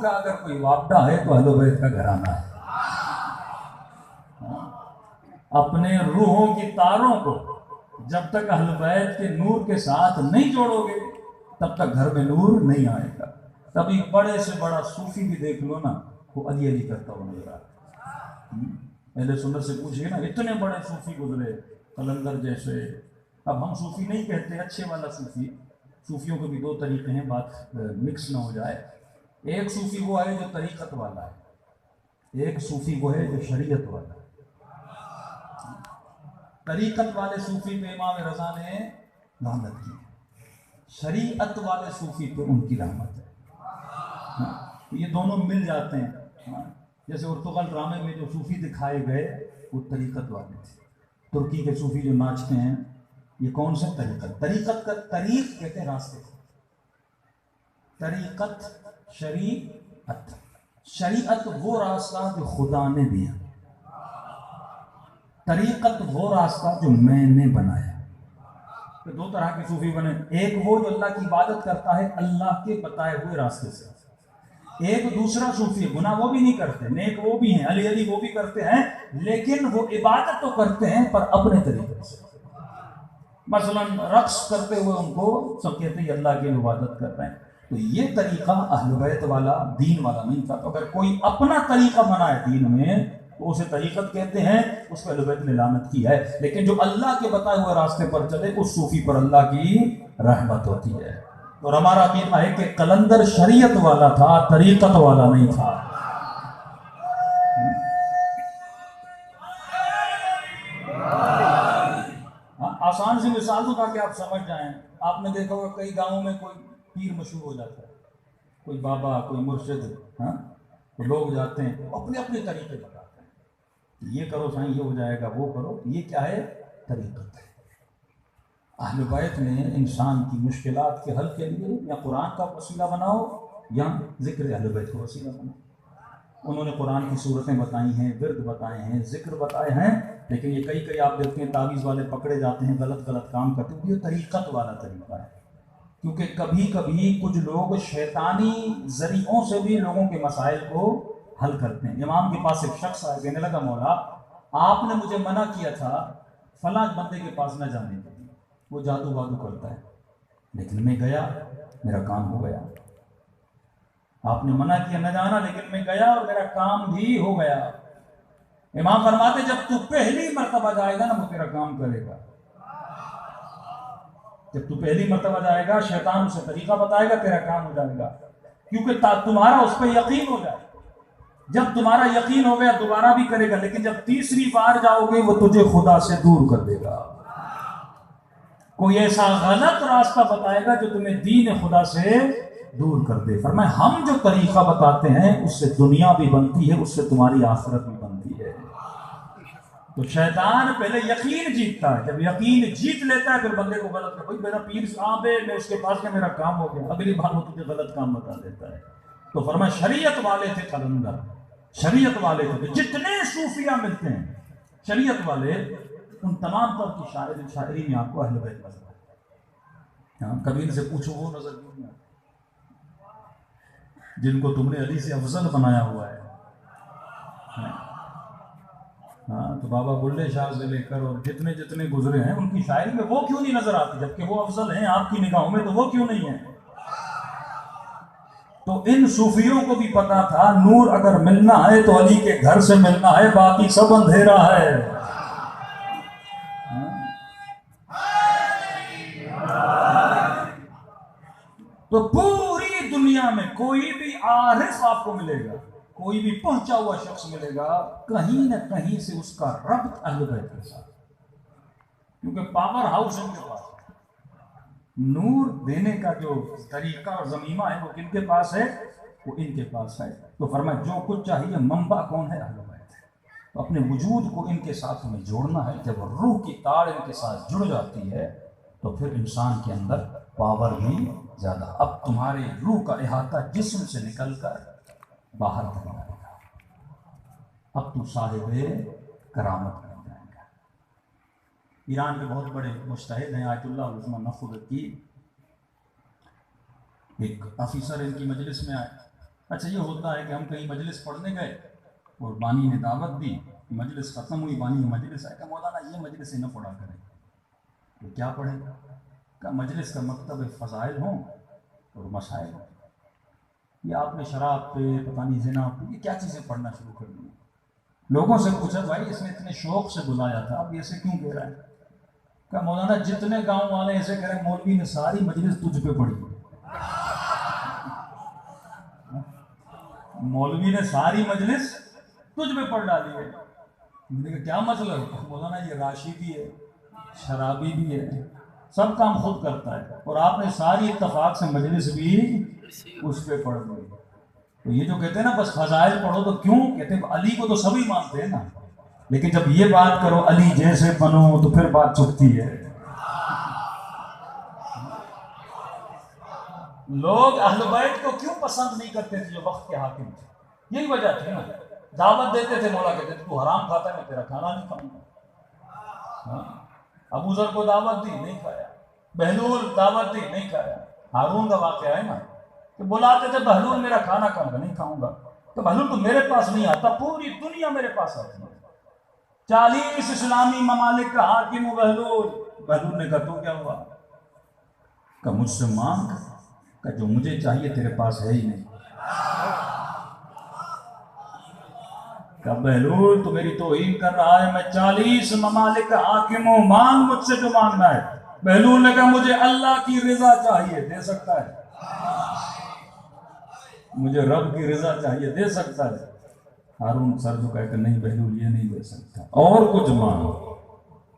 کا اگر کوئی وابڈہ ہے تو اہل بیت کا گھرانہ ہے. اپنے روحوں کی تاروں کو جب تک اہل بیت کے نور کے ساتھ نہیں جوڑو گے تب تک گھر میں نور نہیں آئے گا. تبھی بڑے سے بڑا صوفی بھی دیکھ لو نا, وہ علی علی کرتا ہوا نظر آتا ہے. اہل سنت سے پوچھئے نا, اتنے بڑے صوفی گزرے قلندر جیسے. اب ہم صوفی نہیں کہتے, اچھے والا صوفی. صوفیوں کے بھی دو طریقے ہیں, بات مکس نہ ہو جائے. ایک صوفی وہ ہے جو طریقت والا ہے, ایک صوفی وہ ہے جو شریعت والا ہے. طریقت والے صوفی پہ امام رضا نے لعنت کی, شریعت والے صوفی پہ ان کی رحمت ہے. یہ دونوں مل جاتے ہیں. جیسے ارطغرل ڈرامے میں جو صوفی دکھائے گئے وہ طریقت والے تھے. ترکی کے صوفی جو ناچتے ہیں یہ کون سے طریقت, طریقت کا طریق کہتے ہیں راستے کو. طریقت شریعت, شریعت وہ راستہ جو خدا نے دیا, طریقت وہ راستہ جو میں نے بنایا. تو دو طرح کے صوفی بنے, ایک وہ جو اللہ کی عبادت کرتا ہے اللہ کے بتائے ہوئے راستے سے, ایک دوسرا صوفی گناہ وہ بھی نہیں کرتے, نیک وہ بھی ہیں, علی علی وہ بھی کرتے ہیں, لیکن وہ عبادت تو کرتے ہیں پر اپنے طریقے سے. مثلا رقص کرتے ہوئے ان کو سب کہتے ہیں اللہ کی عبادت کر رہے ہیں. تو یہ طریقہ اہل بیت والا دین والا نہیں تھا. تو اگر کوئی اپنا طریقہ بنائے دین میں تو اسے طریقت کہتے ہیں, اس کو اہل بیت نے لعنت کی ہے. لیکن جو اللہ کے بتائے ہوئے راستے پر چلے اس صوفی پر اللہ کی رحمت ہوتی ہے. اور ہمارا عقیدہ ہے کہ قلندر شریعت والا تھا, طریقت والا نہیں تھا. آسان سی مثال دوں تاکہ آپ سمجھ جائیں. آپ نے دیکھا ہوگا کئی گاؤں میں کوئی پیر مشہور ہو جاتا ہے, کوئی بابا, کوئی مرشد, تو لوگ جاتے ہیں اپنے اپنے طریقے بتاتے ہیں, یہ کرو سائیں یہ ہو جائے گا, وہ کرو. یہ کیا ہے؟ طریقت ہے. اہل بیت نے انسان کی مشکلات کے حل کے لیے یا قرآن کا وسیلہ بناؤ یا ذکر اہل بیت کا وسیلہ بناؤ. انہوں نے قرآن کی صورتیں بتائی ہیں, ورد بتائے ہیں, ذکر بتائے ہیں, لیکن یہ کئی آپ دیکھتے ہیں تعویذ والے پکڑے جاتے ہیں, غلط کام کرتے ہیں. یہ طریقت والا طریقہ ہے, کیونکہ کبھی کبھی کچھ لوگ شیطانی ذریعوں سے بھی لوگوں کے مسائل کو حل کرتے ہیں. امام کے پاس ایک شخص آیا, کہنے لگا مولا آپ نے مجھے منع کیا تھا فلاں بندے کے پاس نہ جانے کے لیے, وہ جادو وادو کرتا ہے, لیکن میں گیا, میرا کام ہو گیا. آپ نے منع کیا نہ جانا, لیکن میں گیا اور میرا کام بھی ہو گیا. امام فرماتے جب تو پہلی مرتبہ جائے گا نا وہ تیرا کام کرے گا. جب تو پہلی مرتبہ جائے گا شیطان اسے طریقہ بتائے گا, تیرا کام ہو جائے گا, کیونکہ تمہارا اس پہ یقین ہو جائے. جب تمہارا یقین ہو گیا دوبارہ بھی کرے گا, لیکن جب تیسری بار جاؤ گے وہ تجھے خدا سے دور کر دے گا. کوئی ایسا غلط راستہ بتائے گا جو تمہیں دین خدا سے دور کر دے. فرمایا ہم جو طریقہ بتاتے ہیں اس سے دنیا بھی بنتی ہے, اس سے تمہاری آخرت بھی بنتی ہے. تو شیطان پہلے یقین جیتتا ہے, جب یقین جیت لیتا ہے پھر بندے کو غلط کر, بھائی میرا پیر صاحب ہے, میں اس کے پاس گیا میرا کام ہو گیا, اگلی بار وہ تجھے غلط کام بتا دیتا ہے. تو فرمایا شریعت والے تھے قلندر, شریعت والے تھے. جتنے صوفیہ ملتے ہیں شریعت والے, ان تمام پر کی شاعری میں آپ کو اہل بیت نظر آئے. کبھی ان سے پوچھو وہ نظر کیوں نہیں آتے جن کو تم نے علی سے افضل بنایا ہوا ہے. تو بابا بلے شاہ سے لے کر اور جتنے گزرے ہیں ان کی شاعری میں وہ کیوں نہیں نظر آتی, جبکہ وہ افضل ہیں آپ کی نگاہوں میں, تو وہ کیوں نہیں ہیں؟ تو ان صوفیوں کو بھی پتا تھا نور اگر ملنا ہے تو علی کے گھر سے ملنا ہے, باقی سب اندھیرا ہے. تو پوری دنیا میں کوئی بھی عارف آپ کو ملے گا, کوئی بھی پہنچا ہوا شخص ملے گا, کہیں نہ کہیں سے اس کا ربط اہل بیت کے ساتھ, کیونکہ پاور ہاؤس ان کے پاس نور دینے کا جو طریقہ اور ضمیمہ ہے وہ کن کے پاس ہے؟ وہ ان کے پاس ہے. تو فرمایا جو کچھ چاہیے منبع کون ہے؟ اہل بیت ہے. تو اپنے وجود کو ان کے ساتھ ہمیں جوڑنا ہے. جب روح کی تار ان کے ساتھ جڑ جاتی ہے تو پھر انسان کے اندر پاور بھی زیادہ. اب تمہاری روح کا احاطہ جسم سے نکل کر باہر بن جائے گا, اب تو صاحب کرامت بن جائے گا. ایران کے بہت بڑے مجتہد ہیں آیت اللہ عثمان نخودکی, ایک آفیسر ان کی مجلس میں آئے, اچھا یہ ہوتا ہے کہ ہم کہیں مجلس پڑھنے گئے اور بانی نے دعوت دی، مجلس ختم ہوئی، بانی نے مجلس آئے کہ مولانا یہ مجلس ہی نہ پڑھا کریں، تو کیا پڑھیں؟ کہ مجلس کا مکتب فضائل ہوں اور مسائل ہوں۔ یہ آپ نے شراب پہ، پتہ نہیں زنا پہ، یہ کیا چیزیں پڑھنا شروع کر دی؟ لوگوں سے پوچھا بھائی اس نے اتنے شوق سے بلایا تھا، اب ایسے کیوں کہہ رہا ہے؟ کہ مولانا جتنے گاؤں والے ایسے کہہ رہے ہیں مولوی نے ساری مجلس تجھ پہ پڑھی، مولوی نے ساری مجلس تجھ پہ پڑھ ڈالی ہے۔ میں نے کہا کیا مطلب؟ مولانا یہ راشی بھی ہے، شرابی بھی ہے، سب کام خود کرتا ہے، اور آپ نے ساری اتفاق سے مجلس بھی اس پہ پڑھ دی۔ تو یہ جو کہتے ہیں نا بس فضائل پڑھو، تو کیوں کہتے ہیں؟ علی کو تو سبھی مانتے ہیں نا، لیکن جب یہ بات کرو علی جیسے بنو تو پھر بات چکتی ہے۔ لوگ اہل بیت کو کیوں پسند نہیں کرتے تھے جو وقت کے حاکم تھے؟ یہی وجہ تھی نا، دعوت دیتے تھے، مولا کہتے تھے تو حرام کھاتا ہے میں تیرا کھانا نہیں کھاؤں گا۔ ابو ذر کو دعوت دی نہیں کھایا، بہلول دعوت دی نہیں کھایا۔ ہارون کا واقعہ ہے نا کہ بلاتے تھے بہلول میرا کھانا کھاؤں گا، نہیں کھاؤں گا، تو بہلول تو میرے پاس نہیں آتا، پوری دنیا میرے پاس آتی ہے، 40 اسلامی ممالک کا حاکم ہوں بہلول۔ بہلول نے کہا تو کیا ہوا؟ کہ مجھ سے مانگ، کہ جو مجھے چاہیے تیرے پاس ہے ہی نہیں۔ کہ بہلول تو میری توہین کر رہا ہے، میں 40 ممالک کا حاکم ہوں، مانگ مجھ سے جو مانگنا ہے۔ بہلول نے کہا مجھے اللہ کی رضا چاہیے، دے سکتا ہے؟ مجھے رب کی رضا چاہیے، دے سکتا ہے؟ ہارون سر جو کہہ کہ نہیں بہلول یہ نہیں دے سکتا، اور کچھ مانگو۔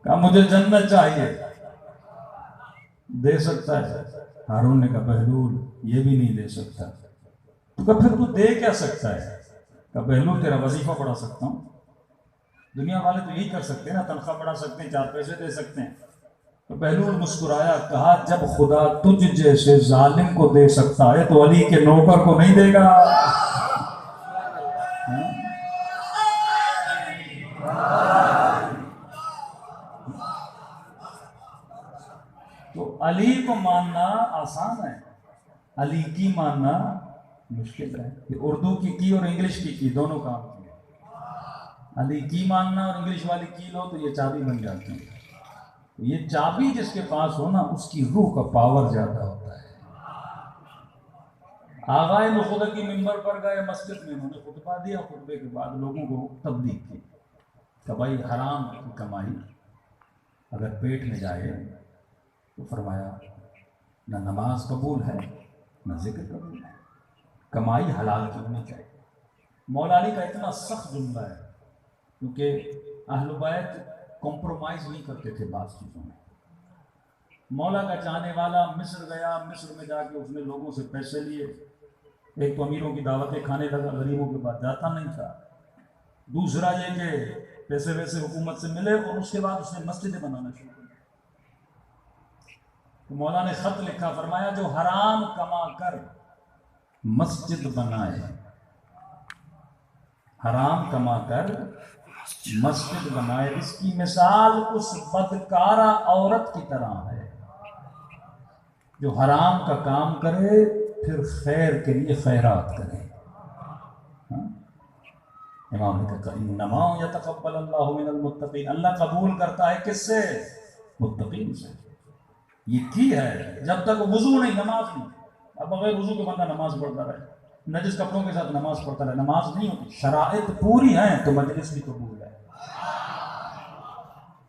کہا مجھے جنت چاہیے، دے سکتا ہے؟ ہارون نے کہا بہلول یہ بھی نہیں دے سکتا۔ تو کہا پھر تو دے کیا سکتا ہے؟ کہ بہلول تیرا وظیفہ پڑھا سکتا ہوں۔ دنیا والے تو یہی کر سکتے ہیں نا، تنخواہ بڑھا سکتے ہیں، 4 پیسے دے سکتے ہیں۔ تو بہلول مسکرایا، کہا جب خدا تجھ جیسے ظالم کو دے سکتا ہے تو علی کے نوکر کو نہیں دے گا؟ تو علی کو ماننا آسان ہے، علی کی ماننا مشکل ہے۔ یہ اردو کی اور انگلش کی دونوں کام کی۔ علی کی ماننا اور انگلش والی کی لو تو یہ چابی بن جاتی ہے۔ یہ چابی جس کے پاس ہو نا اس کی روح کا پاور زیادہ ہوتا ہے۔ آغائے خدا کی ممبر پر گئے مسجد میں، انہوں نے خطبہ دیا، خطبے کے بعد لوگوں کو تبلیغ کی کہ بھائی حرام کی کمائی اگر پیٹ میں جائے تو فرمایا نہ نماز قبول ہے نہ ذکر قبول ہے، کمائی حلال کی ہونی چاہیے۔ مولا علی کا اتنا سخت جملہ ہے کیونکہ اہل بیت کمپرومائز نہیں کرتے تھے بعض چیزوں میں۔ مولا کا چاہنے والا مصر گیا، مصر میں جا کے اس نے لوگوں سے پیسے لیے، ایک تو امیروں کی دعوتیں کھانے لگا، غریبوں کے بعد جاتا نہیں تھا۔ دوسرا یہ کہ پیسے ویسے حکومت سے ملے، اور اس کے بعد اس نے مسجدیں بنانا شروع کی۔ تو مولا نے خط لکھا، فرمایا جو حرام کما کر مسجد بنائے، حرام کما کر مسجد بنائے، اس کی مثال اس بدکارہ عورت کی طرح ہے جو حرام کا کام کرے پھر خیر کے لیے خیرات کرے۔ امام نے کہا انما یتقبل اللہ من المتقین، اللہ قبول کرتا ہے کس سے؟ متقین سے۔ یہ کی ہے جب تک وضو نہیں، نماز نہیں۔ اب بغیر وضو کے بندہ نماز پڑھتا رہے، نجس کپڑوں کے ساتھ نماز پڑھتا رہے، نماز نہیں ہوتی۔ شرائط پوری ہیں تو مجلس بھی قبول ہے،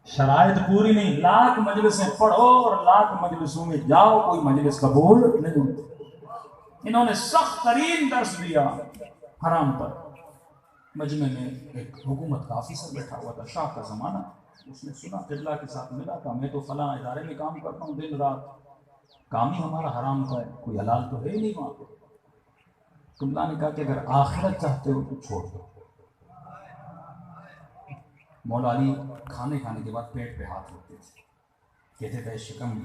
شرائط پوری نہیں، لاکھ مجلسیں پڑھو اور لاکھ مجلسوں میں جاؤ، کوئی مجلس قبول نہیں ہوتی۔ انہوں نے سخت ترین درس دیا حرام پر۔ مجمع میں ایک حکومت کا آفیسر بیٹھا ہوا تھا، شاہ کا زمانہ، اس نے سنا، قبلہ کے ساتھ ملا تھا، میں تو فلاں ادارے میں کام کرتا ہوں، دن رات کام ہی ہمارا حرام کا ہے، کوئی حلال تو ہے ہی نہیں وہاں پہ۔ قبلہ نے کہا کہ اگر آخرت چاہتے ہو تو چھوڑ دو۔ مولا علی کھانے کے بعد پیٹ پہ ہاتھ رکھتے تھے، کہتے تھے شکم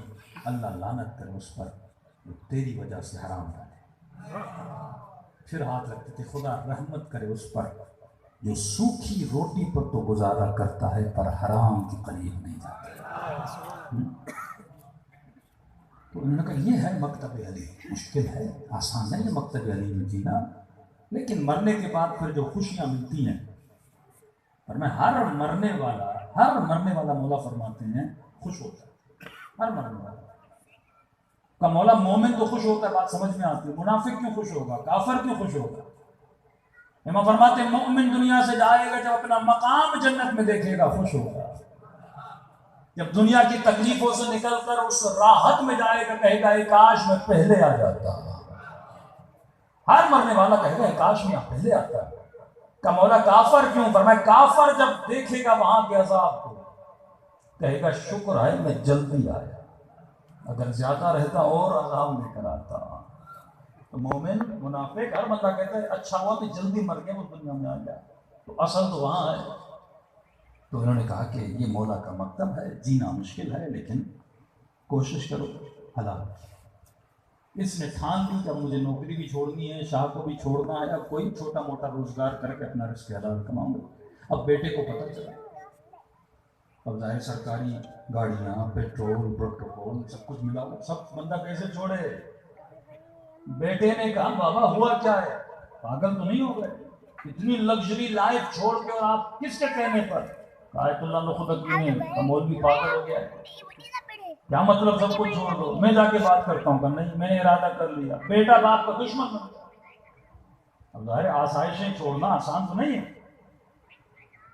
اللہ لعنت کرے اس پر جو تیری وجہ سے حرام ڈالے۔ پھر ہاتھ رکھتے تھے خدا رحمت کرے اس پر جو سوکھی روٹی پر تو گزارا کرتا ہے پر حرام کی قریب نہیں جاتا۔ تو انہوں نے کہا یہ ہے مکتب علی، مشکل ہے، آسان نہیں ہے مکتب علی میں جینا، لیکن مرنے کے بعد پھر جو خوشیاں ملتی ہیں، اور میں ہر مرنے والا مولا فرماتے ہیں خوش ہوتا ہے، ہر مرنے والا کا مولا۔ مومن تو خوش ہوتا ہے، بات سمجھ میں آتی ہے، منافق کیوں خوش ہوگا، کافر کیوں خوش ہوگا؟ امام فرماتے ہیں مومن دنیا سے جائے گا جب اپنا مقام جنت میں دیکھے گا خوش ہوگا، جب دنیا کی تکلیفوں سے نکل کر اس راحت میں جائے گا کہے گا اے کاش میں پہلے آ جاتا۔ ہر مرنے والا کہے گا کاش میں پہلے آتا ہے۔ کہ مولا کافر کیوں؟ فرمایا کافر جب دیکھے گا وہاں کے عذاب کو کہے گا شکر ہے میں جلدی آیا، اگر زیادہ رہتا اور عذاب لے کر آتا۔ تو مومن منافق ہر بندہ کہتا ہے اچھا ہوا کہ جلدی مر گیا، وہ دنیا میں آ گیا، تو اصل تو وہاں ہے۔ تو انہوں نے کہا کہ یہ مولا کا مکتب ہے، جینا مشکل ہے لیکن کوشش کرو حلال۔ اس نے ٹھان لی کہ اب مجھے نوکری بھی چھوڑنی ہے، شاہ کو بھی چھوڑنا ہے، اب کوئی چھوٹا موٹا روزگار کر کے اپنا رزق حلال کماؤں گا۔ اب بیٹے کو پتہ چلا، اب ظاہر سرکاری گاڑیاں، پیٹرول، پروٹوکول سب کچھ ملا ہوا، سب بندہ کیسے چھوڑے؟ بیٹے نے کہا بابا ہوا کیا ہے، پاگل تو نہیں ہو گئے؟ اتنی لگژری لائف چھوڑ کے اور آپ کس کے کہنے پر؟ آیت اللہ نخدکی نے مولوی پاگل ہو گیا ہے، کیا مطلب سب کچھ چھوڑ دو؟ میں جا کے بات کرتا ہوں کہ نہیں میں نے ارادہ کر لیا۔ بیٹا باپ کا دشمن بن گیا۔ اب ظاہر آسائشیں چھوڑنا آسان تو نہیں ہے۔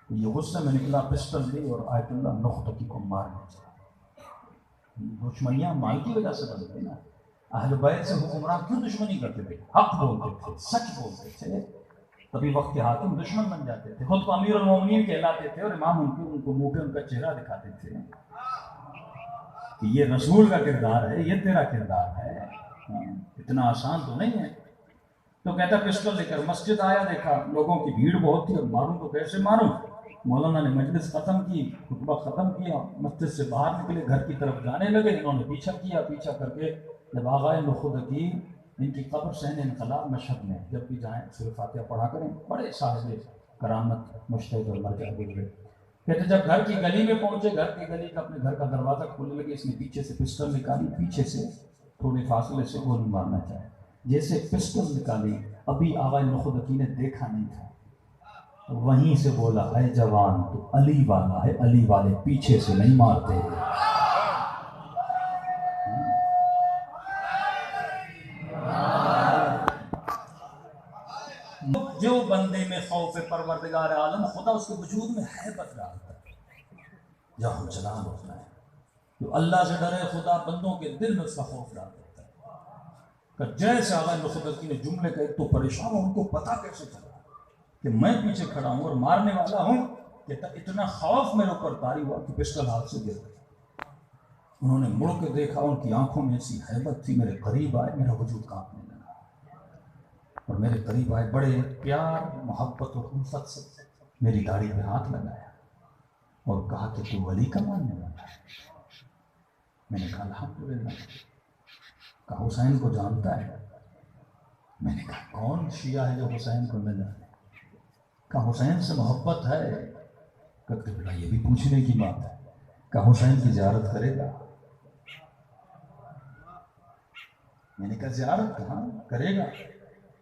یہ غصے میں نکلا، پسٹل لی اور آیت اللہ نخدکی کو مارنے چلا۔ دشمنیاں مال کی وجہ سے بن گئی نا۔ اہل بیت سے حکمران کیوں دشمنی کرتے تھے؟ حق بولتے تھے، سچ بولتے تھے، تبھی وقت کے حاکم دشمن بن جاتے تھے۔ خود کو امیر المومنین کہلاتے تھے اور امام ان کو منہ پہ ان کا چہرہ دکھاتے تھے کہ یہ رسول کا کردار ہے، یہ تیرا کردار ہے۔ اتنا آسان تو نہیں ہے۔ تو کہتا پسٹل لے کر مسجد آیا، دیکھا لوگوں کی بھیڑ بہت تھی، اور ماروں تو کیسے ماروں؟ مولانا نے مجلس ختم کی، خطبہ ختم کیا، مسجد سے باہر نکلے، گھر کی طرف جانے لگے۔ انہوں نے پیچھا کیا، پیچھا کر کے جب آغائے نخدکی ان کی قبر سین انقلاب مشہد میں جب بھی جائیں سورہ فاتحہ پڑھا کریں، بڑے صاحب کرامت مجتہد اور مرجع گزرے۔ کہتے جب گھر کی گلی میں پہنچے، گھر کی گلی کا اپنے گھر کا دروازہ کھولنے لگے، اس نے پیچھے سے پسٹل نکالی، پیچھے سے تھوڑے فاصلے سے گولی مارنا چاہے۔ جیسے پسٹل نکالی، ابھی آغائے نخدکی نے دیکھا نہیں تھا، وہیں سے بولا اے جوان تو علی والا ہے، علی والے پیچھے سے نہیں مارتے۔ جو بندے میں خوف پروردگار عالم خدا اس کے وجود میں ہیبت ڈالتا ہے، جہاں جلال ہوتا ہے۔ جو اللہ سے ڈرے خدا بندوں کے دل میں اس کا خوف ڈال دیتا ہے۔ کہ جیسے آغا نخدکی نے جملے کا ایک تو پریشان ہوں، ان کو پتا کیسے چلا کہ میں پیچھے کھڑا ہوں اور مارنے والا ہوں، کہ اتنا خوف میرے اوپر طاری ہوا کہ پسٹل ہاتھ سے گر گئی۔ انہوں نے مڑ کے دیکھا، ان کی آنکھوں میں ایسی ہیبت تھی، میرے قریب آئے، میرا وجود کانپنے لگا اور میرے قریب آئے، بڑے پیار محبت اور الفت سے میری داڑھی پہ ہاتھ لگایا اور کہا کہ تو ولی کا ماننے والا ہے؟ میں نے کہا الحمدللہ۔ کہا حسین کو جانتا ہے؟ میں نے کہا کون شیعہ ہے جو حسین کو نہ جانے؟ کہا حسین سے محبت ہے؟ کہتے بیٹا یہ بھی پوچھنے کی بات ہے۔ کہا حسین کی زیارت کرے گا؟ میں نے کہا زیارت کہاں کرے گا؟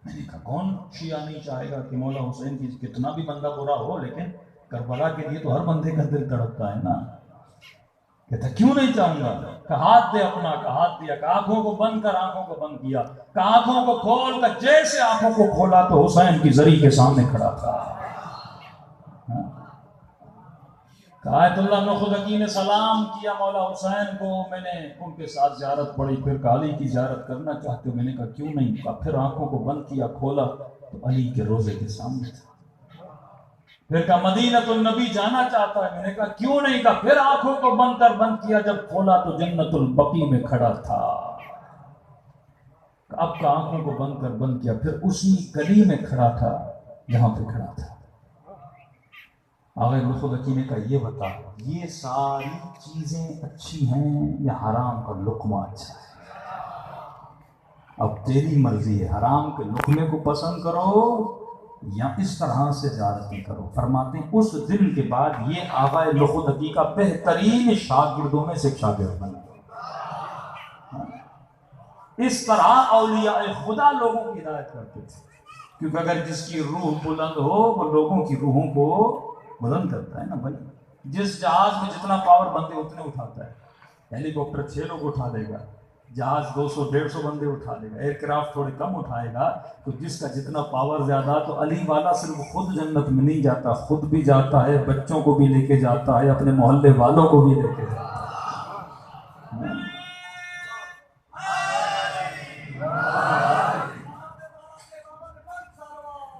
میں نے کہا کون شیعہ نہیں چاہے گا کہ مولا حسین کی کتنا بھی بندہ برا ہو لیکن کربلا کے لیے تو ہر بندے کا دل تڑپتا ہے نا۔ کہتا کیوں نہیں چاہوں گا؟ کہ ہاتھ دے اپنا، کہ ہاتھ دیا، کہ آنکھوں کو بند کر، آنکھوں کو بند کیا، کہ آنکھوں کو کھول کر، جیسے آنکھوں کو کھولا تو حسین کی زری کے سامنے کھڑا تھا۔ کہ آیت اللہ نخدکی نے سلام کیا مولا حسین کو، میں نے ان کے ساتھ زیارت پڑھی، پھر کہ علی کی زیارت کرنا چاہتے ہو؟ میں نے کہا کیوں نہیں؟ کہا پھر آنکھوں کو بند کیا، کھولا تو علی کے روضے کے سامنے تھا۔ پھر کہا مدینۃ النبی جانا چاہتا ہے؟ میں نے کہا کیوں نہیں؟ کہا پھر آنکھوں کو بند کیا، جب کھولا تو جنت البقیع میں کھڑا تھا۔ اب کا آنکھوں کو بند کیا، پھر اسی گلی میں کھڑا تھا جہاں پہ کھڑا تھا۔ آغا نخدکی نے کہا یہ بتا یہ ساری چیزیں اچھی ہیں یا حرام کا لقمہ اچھا ہے؟ اب تیری مرضی ہے، حرام کے لقمے کو پسند کرو یا اس طرح سے زیادتی کرو۔ فرماتے ہیں اس دن کے بعد یہ آغا نخدکی کا بہترین شاگردوں میں سے ایک شاگرد بنا۔ اس طرح اولیاء خدا لوگوں کی ہدایت کرتے تھے۔ کیونکہ اگر جس کی روح بلند ہو وہ لوگوں کی روحوں کو بلند کرتا ہے نا بھائی. جس جہاز میں جتنا پاور بندے اتنے اٹھاتا ہے. ہیلی کاپٹر 6 لوگ اٹھا دے گا، جہاز 200-150 بندے اٹھا دے گا، ایئر کرافٹ تھوڑے کم اٹھائے گا. تو جس کا جتنا پاور زیادہ، تو علی والا صرف خود جنت میں نہیں جاتا، خود بھی جاتا ہے، بچوں کو بھی لے کے جاتا ہے، اپنے محلے والوں کو بھی لے کے جاتا ہے.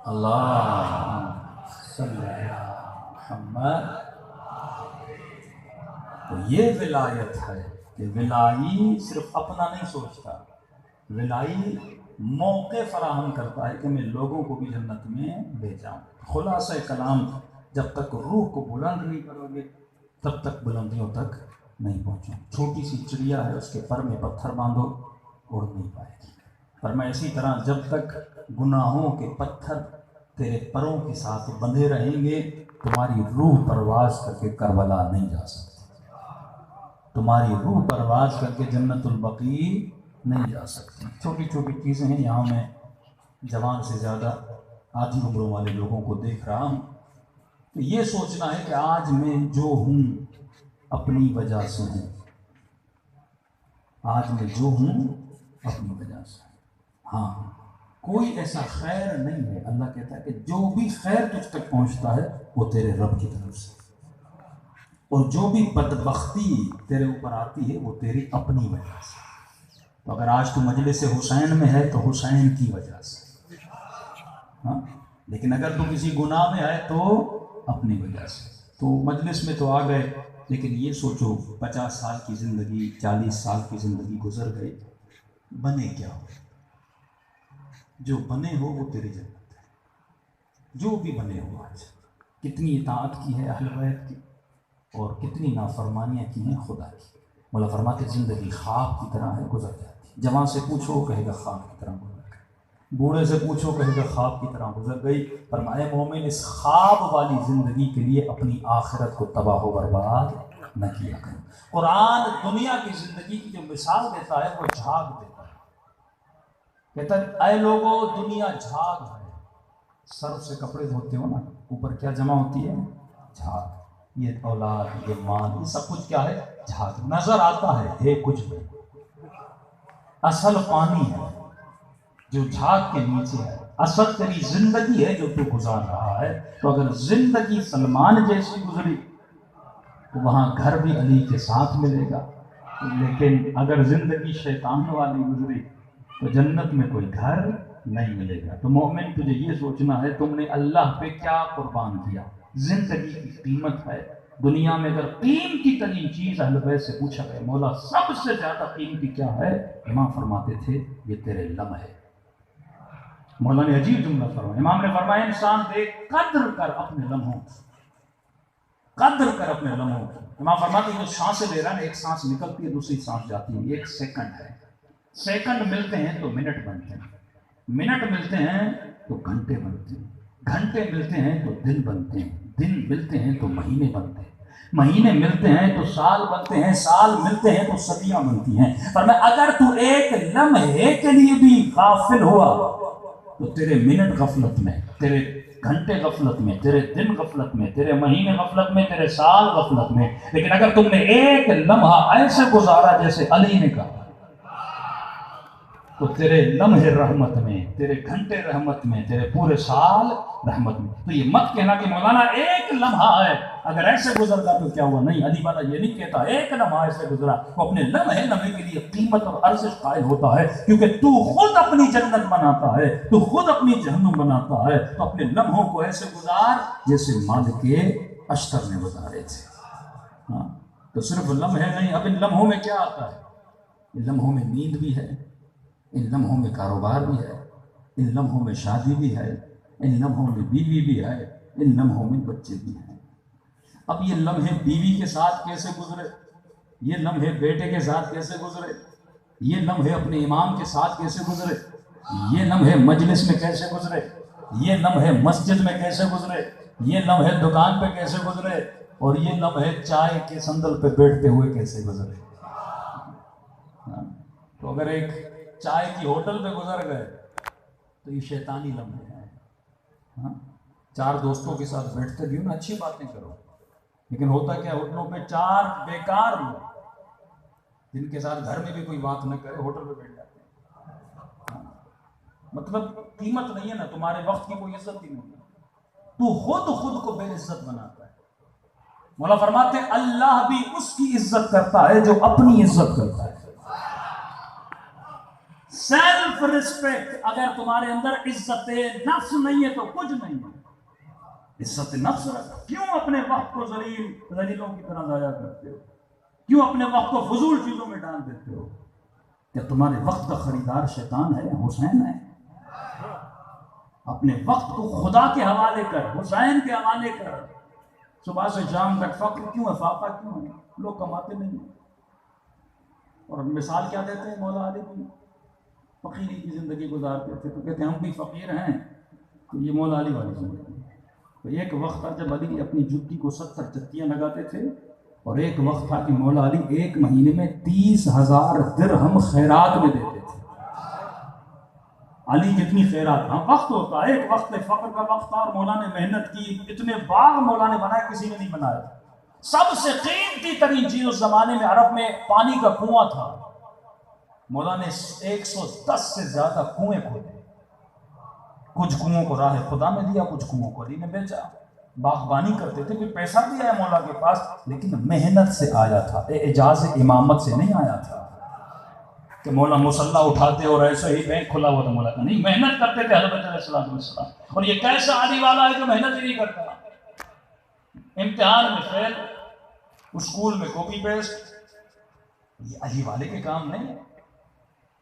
اللہ صلی اللہ محمد. تو یہ ولایت ہے کہ ولائی صرف اپنا نہیں سوچتا، ولائی موقع فراہم کرتا ہے کہ میں لوگوں کو بھی جنت میں لے جاؤں. خلاصہ کلام، جب تک روح کو بلند نہیں کرو گے تب تک بلندیوں تک نہیں پہنچو. چھوٹی سی چڑیا ہے، اس کے پر میں پتھر باندھو، اڑ نہیں پائے گی. پر میں اسی طرح جب تک گناہوں کے پتھر تیرے پروں کے ساتھ بندھے رہیں گے، تمہاری روح پرواز کر کے کربلا نہیں جا سکتی، تمہاری روح پرواز کر کے جنت البقیع نہیں جا سکتی. چھوٹی چھوٹی چیزیں ہیں. یہاں میں جوان سے زیادہ آدھی عمروں والے لوگوں کو دیکھ رہا ہوں. تو یہ سوچنا ہے کہ آج میں جو ہوں اپنی وجہ سے ہوں، آج میں جو ہوں اپنی وجہ سے. ہاں، کوئی ایسا خیر نہیں ہے. اللہ کہتا ہے کہ جو بھی خیر تجھ تک پہنچتا ہے وہ تیرے رب کی طرف سے، اور جو بھی بدبختی تیرے اوپر آتی ہے وہ تیری اپنی وجہ سے. تو اگر آج تو مجلس حسین میں ہے تو حسین کی وجہ سے، ہاں، لیکن اگر تو کسی گناہ میں ہے تو اپنی وجہ سے. تو مجلس میں تو آ گئے، لیکن یہ سوچو 50 سال کی زندگی، 40 سال کی زندگی گزر گئی، بنے کیا ہو؟ جو بنے ہو وہ تیری جنت ہے. جو بھی بنے ہو، آج کتنی اطاعت کی ہے اہل بیت کی اور کتنی نافرمانیاں کی ہیں خدا کی. مولا فرماتے زندگی خواب کی طرح ہے، گزر جاتی. جوان سے پوچھو کہے گا خواب کی طرح گزر گئی، بوڑھے سے پوچھو کہے گا خواب کی طرح گزر گئی. فرمایا مومن اس خواب والی زندگی کے لیے اپنی آخرت کو تباہ و برباد نہ کیا کرو. قرآن دنیا کی زندگی کی جو مثال دیتا ہے وہ جھاگ دیتا ہے. کہتا ہے اے لوگوں دنیا جھاگ ہے. سر سے کپڑے دھوتے ہو نا، اوپر کیا جمع ہوتی ہے؟ جھاگ. یہ اولاد، یہ مال، یہ سب کچھ کیا ہے؟ جھاگ. نظر آتا ہے کچھ نہیں. اصل پانی ہے جو جھاگ کے نیچے ہے. اصل تیری زندگی ہے جو تو گزار رہا ہے. تو اگر زندگی سلمان جیسی گزری تو وہاں گھر بھی علی کے ساتھ ملے گا، لیکن اگر زندگی شیطان والی گزری تو جنت میں کوئی گھر نہیں ملے گا. تو مومن تجھے یہ سوچنا ہے تم نے اللہ پہ کیا قربان کیا. زندگی کی قیمت ہے. دنیا میں اگر قیمتی ترین چیز اہل بیت سے پوچھا گیا مولا سب سے زیادہ قیمتی کیا ہے، امام فرماتے تھے یہ تیرے لمحے. مولا نے عجیب جملہ فرمایا. امام نے فرمایا انسان دیکھ قدر کر اپنے لمحوں، قدر کر اپنے لمحوں. امام فرماتے ہیں جو سانسیں لے رہا ہے، ایک سانس نکلتی ہے دوسری سانس جاتی ہے، ایک سیکنڈ ہے. سیکنڈ ملتے ہیں تو منٹ بنتے ہیں، منٹ ملتے ہیں تو گھنٹے بنتے ہیں، گھنٹے ملتے ہیں تو دن بنتے ہیں، دن ملتے ہیں تو مہینے بنتے ہیں، مہینے ملتے ہیں تو سال بنتے ہیں، سال ملتے ہیں تو صدیاں بنتی ہیں. پر میں اگر تو ایک لمحے کے لیے بھی غافل ہوا تو تیرے منٹ غفلت میں، تیرے گھنٹے غفلت میں، تیرے دن غفلت میں، تیرے مہینے غفلت میں، تیرے سال غفلت میں. لیکن اگر تم نے ایک لمحہ ایسے گزارا جیسے علی نے کہا تو تیرے لمحے رحمت میں، تیرے گھنٹے رحمت میں، تیرے پورے سال رحمت میں. تو یہ مت کہنا کہ مولانا ایک لمحہ ہے اگر ایسے گزر گا تو کیا ہوا. نہیں، علی والا یہ نہیں کہتا ایک لمحہ ایسے گزرا. وہ اپنے لمحے لمحے کے لیے قیمت اور ارزش قائل ہوتا ہے، کیونکہ تو خود اپنی جنت بناتا ہے، تو خود اپنی جہنم بناتا ہے. تو اپنے لمحوں کو ایسے گزار جیسے مالک اشتر نے گزارے تھے. ہاں، تو صرف لمحے نہیں. اب ان لمحوں میں کیا آتا ہے؟ ان لمحوں میں نیند بھی ہے، ان لمحوں میں کاروبار بھی ہے، ان لمحوں میں شادی بھی ہے، ان لمحوں میں بیوی بھی ہے، ان لمحوں میں بچے بھی ہیں. اب یہ لمحے بیوی کے ساتھ کیسے گزرے، یہ لمحے بیٹے کے ساتھ کیسے گزرے، یہ لمحے اپنے امام کے ساتھ کیسے گزرے، یہ لمحے مجلس میں کیسے گزرے، یہ لمحے مسجد میں کیسے گزرے، یہ لمحے دکان پہ کیسے گزرے، اور یہ لمحے چائے کے سندل پہ بیٹھتے ہوئے کیسے گزرے. تو اگر ایک چائے کی ہوٹل پہ گزر گئے تو یہ شیطانی لمحے ہیں. ہاں، 4 دوستوں کے ساتھ بیٹھتے بھی ہو نا، اچھی باتیں کرو، لیکن ہوتا کیا ہوٹلوں پہ 4 بیکار لوگ جن کے ساتھ گھر میں بھی کوئی بات نہ کرے ہوٹل پہ بیٹھ جاتے ہیں. ہاں، مطلب قیمت نہیں ہے نا، تمہارے وقت کی کوئی عزت ہی نہیں ہے، تو خود کو بے عزت بناتا ہے. مولا فرماتے ہیں اللہ بھی اس کی عزت کرتا ہے جو اپنی عزت کرتا ہے. سیلف ریسپیکٹ، اگر تمہارے اندر عزت نفس نہیں ہے تو کچھ نہیں ہے. عزت نفس رکھو. کیوں اپنے وقت کو ذلیلوں کی طرح ضائع کرتے ہو؟ کیوں اپنے وقت کو فضول چیزوں میں ڈال دیتے ہو؟ کیا تمہارے وقت کا خریدار شیطان ہے یا حسین ہے؟ اپنے وقت کو خدا کے حوالے کر، حسین کے حوالے کر. صبح سے شام تک فقر کیوں ہے، فاقہ کیوں ہے؟ لوگ کماتے نہیں ہیں. اور مثال کیا دیتے ہیں؟ مولا علی بھی فقیری کی زندگی گزارتے تھے، تو کہتے ہیں ہم بھی فقیر ہیں. تو یہ مولا علی والی زندگی. تو ایک وقت تھا جب علی اپنی جوتی کو 70 چتیاں لگاتے تھے، اور ایک وقت تھا کہ مولا علی ایک مہینے میں 30,000 درہم خیرات میں دیتے تھے. علی کتنی خیرات. ہاں وقت ہوتا ہے، ایک وقت فقر کا وقت تھا اور مولا نے محنت کی، اتنے باغ مولا نے بنائے کسی نے نہیں بنایا. سب سے قیمتی ترین چیز اس زمانے میں عرب میں پانی کا کنواں تھا. مولا نے 110 سے زیادہ کنویں کھودے. کچھ کنووں کو راہ خدا میں دیا، کچھ کنووں کو علی نے بیچا. باغبانی کرتے تھے، کوئی پیسہ بھی آیا مولا کے پاس، لیکن محنت سے آیا تھا، اعجاز امامت سے نہیں آیا تھا کہ مولا مسلح اٹھاتے اور ایسے ہی بینک کھلا ہوا تھا. مولا کا نہیں، محنت کرتے تھے حضرت علیہ السلام. اور یہ کیسا علی والا ہے جو محنت ہی نہیں کرتا؟ امتحان میں فیل، اسکول میں کاپی پیسٹ. یہ علی والے کے کام نہیں ہے.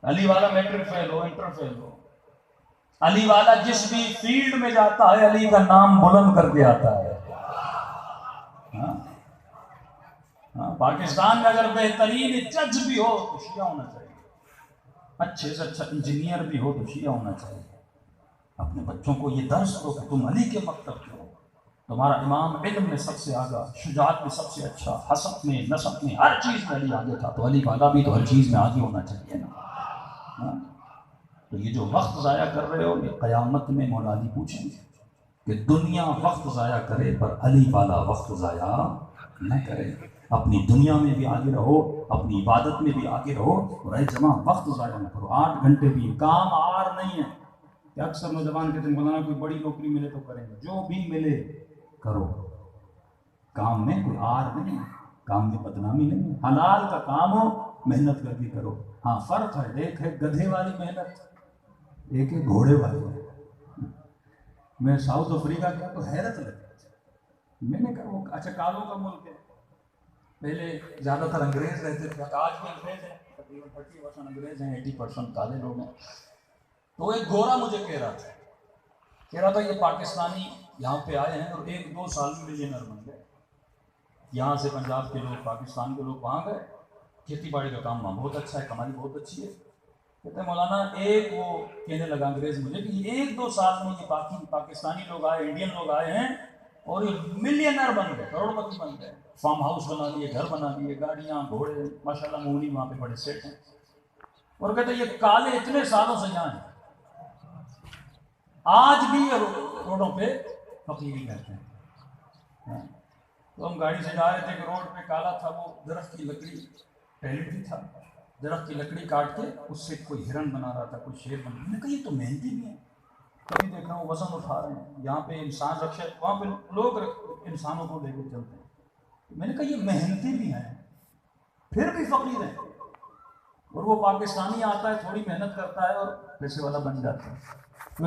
علی والا میٹرک فیل ہو، انٹر فیل ہو. علی والا جس بھی فیلڈ میں جاتا ہے علی کا نام بلند کر کے آتا ہے. پاکستان میں اگر بہترین جج بھی ہو تو شیعہ ہونا چاہیے، اچھے سے اچھا انجینئر بھی ہو تو شیعہ ہونا چاہیے. اپنے بچوں کو یہ درس دو کہ تم علی کے مکتب کے ہو. تمہارا امام علم میں سب سے آگا، شجاعت میں سب سے اچھا، حسب میں، نسب میں، ہر چیز میں علی آگے تھا. تو علی والا بھی تو ہر چیز میں آگے ہونا چاہیے نا. تو یہ جو وقت ضائع کر رہے ہو، یہ قیامت میں مولا علی پوچھیں گے کہ دنیا وقت ضائع کرے پر علی والا وقت ضائع نہ کرے. اپنی دنیا میں بھی آگے رہو، اپنی عبادت میں بھی آگے رہو، اور اے جماع وقت ضائع نہ کرو. 8 گھنٹے بھی کام آر نہیں ہے کہ اکثر نوجوان کہتے ہیں مولانا کوئی بڑی نوکری ملے تو کریں گے. جو بھی ملے کرو. کام میں کوئی آر نہیں ہے، کام میں بدنامی نہیں ہے. حلال کا کام ہو محنت کر کے کرو. ہاں فرق ہے، ایک ہے گدھے والی محنت، ایک ہے گھوڑے والی محنت. میں ساؤتھ افریقہ گیا تو حیرت لگی. میں نے کہا وہ اچھا کالوں کا ملک ہے، پہلے زیادہ تر انگریز رہتے تھے، آج بھی انگریز ہیں، تقریباً 30% انگریز ہیں، 80% کالے لوگ ہیں. تو ایک گورا مجھے کہہ رہا تھا یہ پاکستانی یہاں پہ آئے ہیں اور 1-2 سال میں ملینر بن گئے. یہاں سے پنجاب کے لوگ، پاکستان کے لوگ وہاں گئے، کھیتی باڑی کا کام وہاں بہت اچھا ہے، کمائی بہت اچھی ہے. کہتے ہیں مولانا وہ کہنے لگا انگریز مجھے کہ یہ 1-2 سال میں یہ پاکستانی لوگ آئے، انڈین لوگ آئے ہیں اور یہ ملینر بن گئے، کروڑ پتی بن گئے. فارم ہاؤس بنا لیے، گھر بنا لیے، گاڑیاں، گھوڑے، ماشاءاللہ مونی وہاں پہ بڑے سیٹ ہیں. اور کہتے ہیں یہ کالے اتنے سالوں سے یہاں ہیں، آج بھی یہ روڈوں پہ فقیری کرتے ہیں. تو ہم گاڑی سے جا رہے تھے کہ روڈ پہ کالا تھا، وہ درخت کی لکڑی ٹیلنٹ بھی تھا، درخت کی لکڑی کاٹ کے اس سے کوئی ہرن بنا رہا تھا، کوئی شیر بنا رہا تھا. میں نے کہا یہ تو محنتی بھی ہیں. کبھی دیکھ رہا ہوں وزن اٹھا رہے ہیں، یہاں پہ انسان رکشا، وہاں پہ لوگ انسانوں کو لے کے چلتے ہیں. میں نے کہا یہ محنتی بھی ہیں پھر بھی فقیر ہیں. اور وہ پاکستانی آتا ہے، تھوڑی محنت کرتا ہے اور پیسے والا بن جاتا ہے.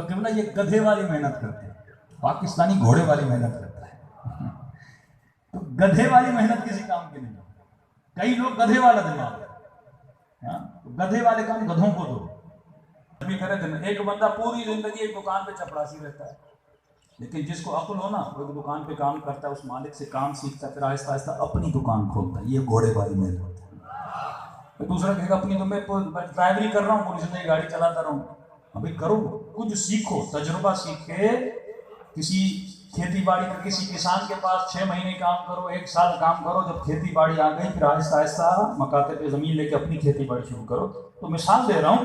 کیوں نہ یہ گدھے والی محنت کرتے ہیں، پاکستانی گھوڑے والی محنت کرتا ہے. تو گدھے والی محنت کسی کام کی نہیں. کئی لوگ گدھے والا دماغ ہے، گدھے والے کام گدھوں کو دو. ایک بندہ پوری زندگی ایک دکان پہ چپڑاسی رہتا ہے، لیکن جس کو عقل ہو نا، وہ ایک دکان پہ کام کرتا ہے، اس مالک سے کام سیکھتا ہے، پھر آہستہ آہستہ اپنی دکان کھولتا ہے. یہ گھوڑے والی محنت ہے. دوسرا کہے گا اپنی تو میں ڈرائیوری کر رہا ہوں، پوری زندگی گاڑی چلاتا رہوں. ابھی کرو، کچھ سیکھو، تجربہ سیکھ کے کسی کھیتی باڑی کا کسی کسان کے پاس 6 مہینے کام کرو، 1 سال کام کرو. جب کھیتی باڑی آ گئی پھر آہستہ آہستہ مکاتے پہ زمین لے کے اپنی کھیتی باڑی شروع کرو. تو مثال دے رہا ہوں،